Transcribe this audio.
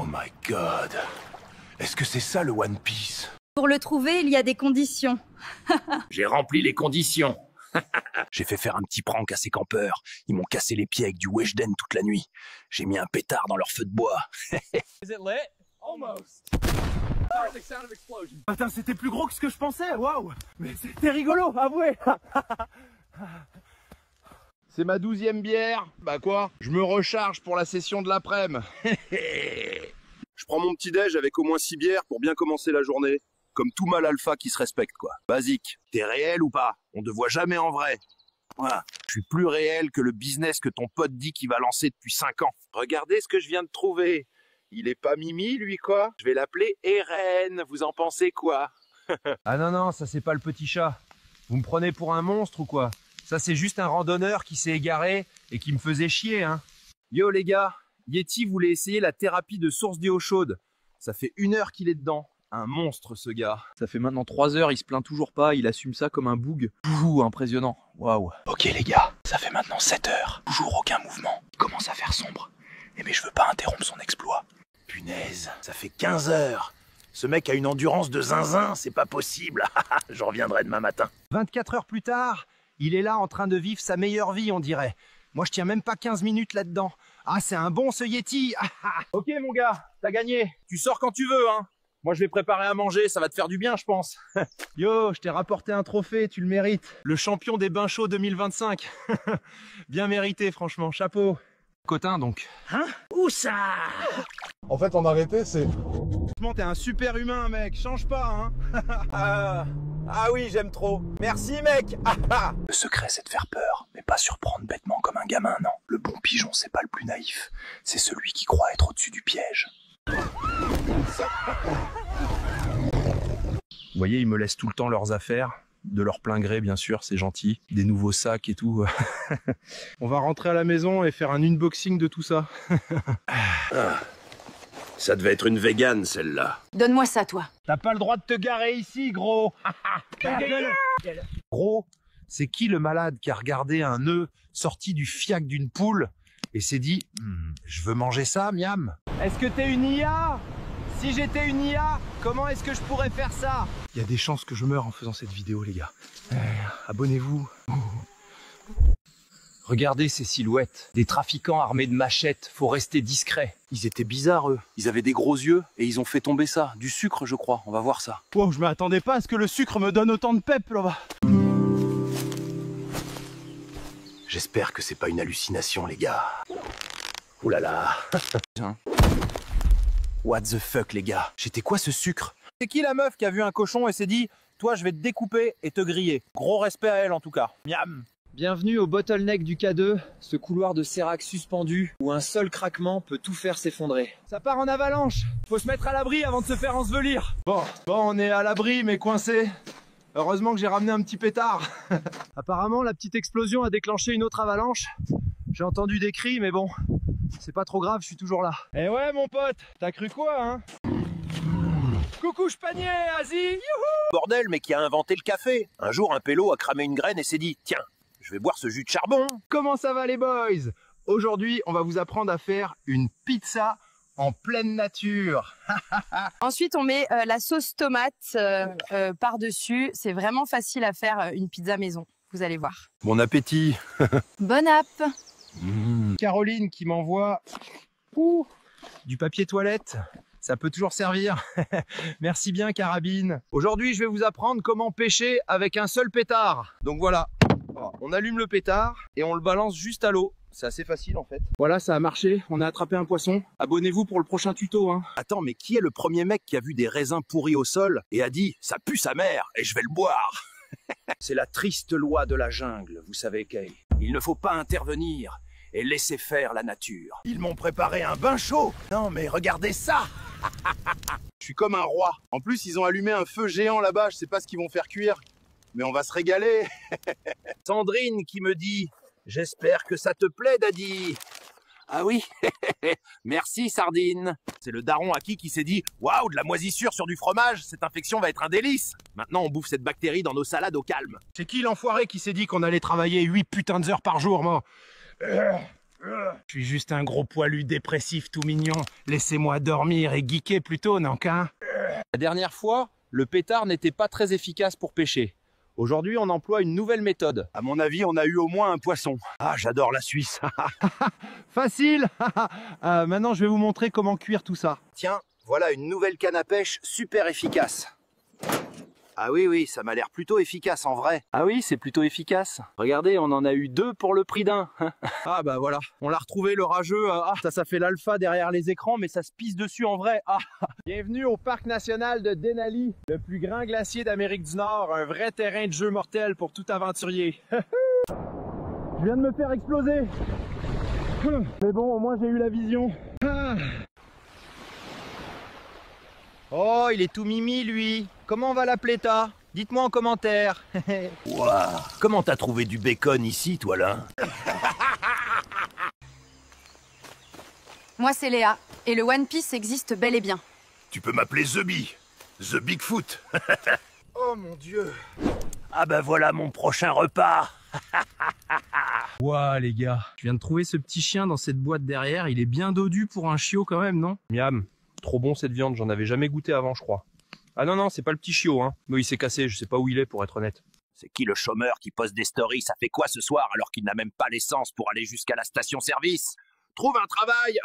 my god. Est-ce que c'est ça le One Piece? Pour le trouver, il y a des conditions. J'ai rempli les conditions. J'ai fait faire un petit prank à ces campeurs. Ils m'ont cassé les pieds avec du Weshden toute la nuit. J'ai mis un pétard dans leur feu de bois. Is it lit? Almost. Sound of explosion. Putain, c'était plus gros que ce que je pensais, waouh! Mais c'était rigolo, avouez! C'est ma 12e bière. Bah quoi? Je me recharge pour la session de l'après-midi. Je prends mon petit déj avec au moins 6 bières pour bien commencer la journée. Comme tout mâle alpha qui se respecte, quoi. Basique. T'es réel ou pas? On te voit jamais en vrai. Voilà. Je suis plus réel que le business que ton pote dit qu'il va lancer depuis 5 ans. Regardez ce que je viens de trouver. Il est pas Mimi, lui, quoi? Je vais l'appeler Eren. Vous en pensez quoi? Ah non, non, ça c'est pas le petit chat. Vous me prenez pour un monstre ou quoi? Ça c'est juste un randonneur qui s'est égaré et qui me faisait chier, hein. Yo les gars, Yeti voulait essayer la thérapie de source d'eau chaude. Ça fait 1 heure qu'il est dedans. Un monstre ce gars. Ça fait maintenant 3 heures, il se plaint toujours pas, il assume ça comme un boug. Ouh, impressionnant. Waouh. Ok les gars, ça fait maintenant 7 heures. Toujours aucun mouvement. Il commence à faire sombre. Et mais je veux pas interrompre son exploit. Punaise, ça fait 15 heures. Ce mec a une endurance de zinzin, c'est pas possible. J'en reviendrai demain matin. 24 heures plus tard, il est là en train de vivre sa meilleure vie, on dirait. Moi je tiens même pas 15 minutes là-dedans. Ah c'est un bon ce Yeti. Ok mon gars, t'as gagné. Tu sors quand tu veux, hein. Moi je vais préparer à manger, ça va te faire du bien je pense. Yo, je t'ai rapporté un trophée, tu le mérites. Le champion des bains chauds 2025. Bien mérité franchement, chapeau. Cotin donc. Hein? Où ça? En fait, en arrêté, c'est... Franchement, t'es un super humain, mec. Change pas, hein. Ah oui, j'aime trop. Merci mec. Le secret, c'est de faire peur, mais pas surprendre bêtement comme un gamin, non. Le bon pigeon, c'est pas le plus naïf. C'est celui qui croit être au-dessus du piège. Vous voyez, ils me laissent tout le temps leurs affaires. De leur plein gré, bien sûr, c'est gentil. Des nouveaux sacs et tout. On va rentrer à la maison et faire un unboxing de tout ça. Ça devait être une végane, celle-là. Donne-moi ça, toi. T'as pas le droit de te garer ici, gros. Gros, c'est qui le malade qui a regardé un œuf sorti du fiac d'une poule et s'est dit je veux manger ça, miam. Est-ce que t'es une IA? Si j'étais une IA, comment est-ce que je pourrais faire ça? Il y a des chances que je meure en faisant cette vidéo, les gars. Abonnez-vous. Regardez ces silhouettes. Des trafiquants armés de machettes. Faut rester discret. Ils étaient bizarres, eux. Ils avaient des gros yeux et ils ont fait tomber ça. Du sucre, je crois. On va voir ça. Wow, je m'attendais pas à ce que le sucre me donne autant de pep, là-bas. J'espère que c'est pas une hallucination, les gars. Ouh là là. What the fuck, les gars? C'était quoi ce sucre? C'est qui la meuf qui a vu un cochon et s'est dit toi, je vais te découper et te griller? Gros respect à elle, en tout cas. Miam. Bienvenue au bottleneck du K2, ce couloir de sérac suspendu où un seul craquement peut tout faire s'effondrer. Ça part en avalanche. Faut se mettre à l'abri avant de se faire ensevelir. Bon, on est à l'abri mais coincé. Heureusement que j'ai ramené un petit pétard. Apparemment, la petite explosion a déclenché une autre avalanche. J'ai entendu des cris, mais bon, c'est pas trop grave, je suis toujours là. Eh ouais, mon pote, t'as cru quoi, hein? Coucou, panier, Asie, youhou! Bordel, mais qui a inventé le café? Un jour, un pélo a cramé une graine et s'est dit tiens, je vais boire ce jus de charbon. Comment ça va, les boys? Aujourd'hui, on va vous apprendre à faire une pizza en pleine nature. Ensuite, on met la sauce tomate par-dessus. C'est vraiment facile à faire une pizza maison. Vous allez voir. Bon appétit. Bon app! Caroline qui m'envoie du papier toilette. Ça peut toujours servir. Merci bien, Carabine. Aujourd'hui, je vais vous apprendre comment pêcher avec un seul pétard. Donc voilà, on allume le pétard et on le balance juste à l'eau. C'est assez facile en fait. Voilà, ça a marché, on a attrapé un poisson. Abonnez-vous pour le prochain tuto, hein. Attends, mais qui est le premier mec qui a vu des raisins pourris au sol et a dit ça pue sa mère et je vais le boire? C'est la triste loi de la jungle, vous savez, Kay. Il ne faut pas intervenir et laisser faire la nature. Ils m'ont préparé un bain chaud. Non mais regardez ça. Je suis comme un roi. En plus, ils ont allumé un feu géant là-bas. Je sais pas ce qu'ils vont faire cuire, mais on va se régaler. Sandrine qui me dit j'espère que ça te plaît, Daddy. Ah oui, merci Sardine. C'est le daron à qui s'est dit waouh, de la moisissure sur du fromage, cette infection va être un délice. Maintenant, on bouffe cette bactérie dans nos salades au calme. C'est qui l'enfoiré qui s'est dit qu'on allait travailler 8 putains d'heures par jour, moi? Je suis juste un gros poilu dépressif tout mignon. Laissez-moi dormir et geeker plutôt, Nankin. La dernière fois, le pétard n'était pas très efficace pour pêcher. Aujourd'hui, on emploie une nouvelle méthode. À mon avis, on a eu au moins un poisson. Ah, j'adore la Suisse. Facile. Maintenant, je vais vous montrer comment cuire tout ça. Tiens, voilà une nouvelle canne à pêche super efficace. Ah oui, ça m'a l'air plutôt efficace en vrai. Ah oui, c'est plutôt efficace. Regardez, on en a eu 2 pour le prix d'un. Ah bah voilà, on l'a retrouvé le rageux. Ça fait l'alpha derrière les écrans, mais ça se pisse dessus en vrai. Bienvenue au parc national de Denali, le plus grand glacier d'Amérique du Nord, un vrai terrain de jeu mortel pour tout aventurier. Je viens de me faire exploser. Mais bon, au moins j'ai eu la vision. Oh, il est tout mimi lui. Comment va la pléta? Dites-moi en commentaire. Waouh, comment t'as trouvé du bacon ici, toi là? Moi c'est Léa, et le One Piece existe bel et bien. Tu peux m'appeler The Bee, The Bigfoot. Oh mon Dieu. Ah bah voilà mon prochain repas. Ouah les gars, je viens de trouver ce petit chien dans cette boîte derrière. Il est bien dodu pour un chiot quand même, non? Miam, trop bon cette viande, j'en avais jamais goûté avant je crois. Ah non, c'est pas le petit chiot, hein. Mais il s'est cassé, je sais pas où il est pour être honnête. C'est qui le chômeur qui poste des stories? Ça fait quoi ce soir alors qu'il n'a même pas l'essence pour aller jusqu'à la station-service? Trouve un travail.